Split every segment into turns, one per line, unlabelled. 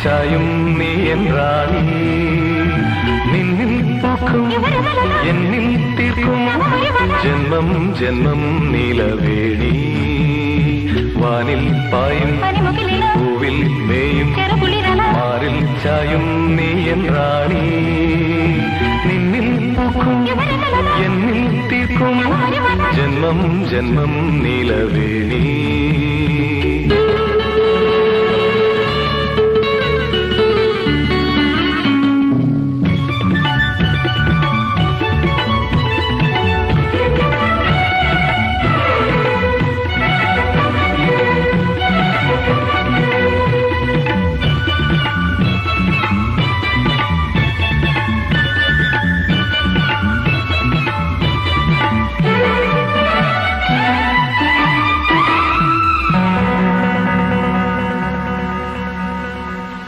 ചായും നീ എന്റാണി നിന്നിൽ പൂക്കും എന്നിൽ തീർക്കും ജന്മം ജന്മം നീലവേണി വാനിൽ പായും പൂവിൽ മേയും മാറിൽ ചായും നീ എന്റാണി നിന്നിൽ പൂക്കും എന്നിൽ തീർക്കും ജന്മം ജന്മം നീലവേണി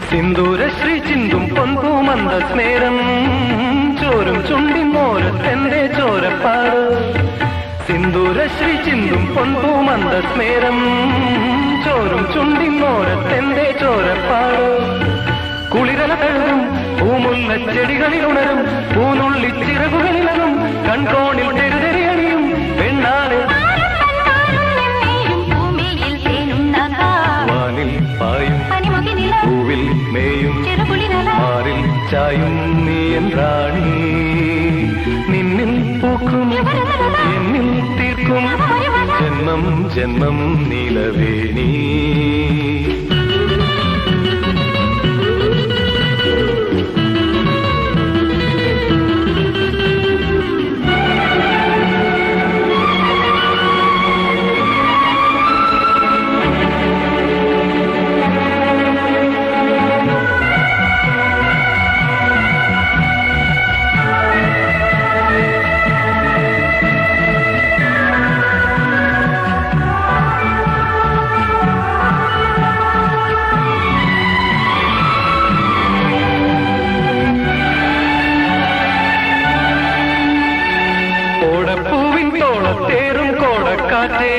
സിന്ദൂരശ്രീ ചിന്തും പൊൻപൂമന്ത സ്നേരം ചോരും ചുണ്ടിമോരത്തെന്റെ ചോരപ്പാട് സിന്ദൂരശ്രീ ചിന്തും പൊൻപൂമന്ത സ്നേരം ചോരും ചുണ്ടിമോരത്തെന്റെ ചോരപ്പാട് കുളിരല കഴുകും പൂമുല്ല ചെടികളിൽ ഉണരും പൂനുള്ളി ചിറകുകളിലകും കൺകോണിൽ തെരുതെറിയണിയും പെണ്ണാണ് വാനിൽ പായും പൂവിൽ മേയും മാറിൽ ചായും നീ എന്റാണി നിന്നിൽ പൂക്കും എന്നിൽ തീർക്കും ജന്മം ജന്മം നീലവേണി പൂവിൻ തോളത്തേറും കോടക്കാറ്റേ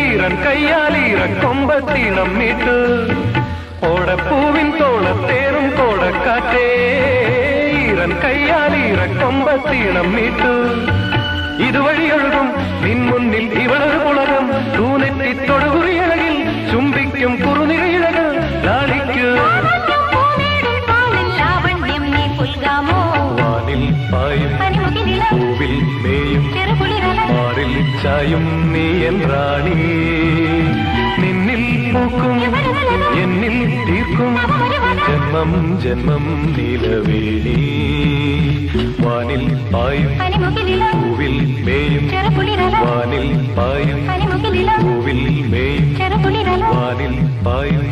ഈറൻ കയ്യാലീറക്കൊമ്പത്തീണം മീട്ട് ഓടപ്പൂവിൻ തോളത്തേറും കോടക്കാറ്റേ ഈറൻ കയ്യാലീറക്കൊമ്പത്തീണം മീട്ട് ഇതുവഴി ഒഴുകും നിൻ മുന്നിൽ ഇവളൊരു പുളകം തൂനെറ്റി തൊടുകുറിയഴകിൽ ചുംബിക്കും കുറുനിരയിഴകൾ നാളിക്ക് വാനിൽ പായും പൂവിൽ മേയും മാറിൽ ചായും നീ എന്റാണി നിന്നിൽ പൂക്കും എന്നിൽ തീർക്കും ജന്മം ജന്മം നീലവേണി വാനിൽ പായും പൂവിൽ മേയും വാനിൽ പായും പൂവിൽ മേയും വാനിൽ പായും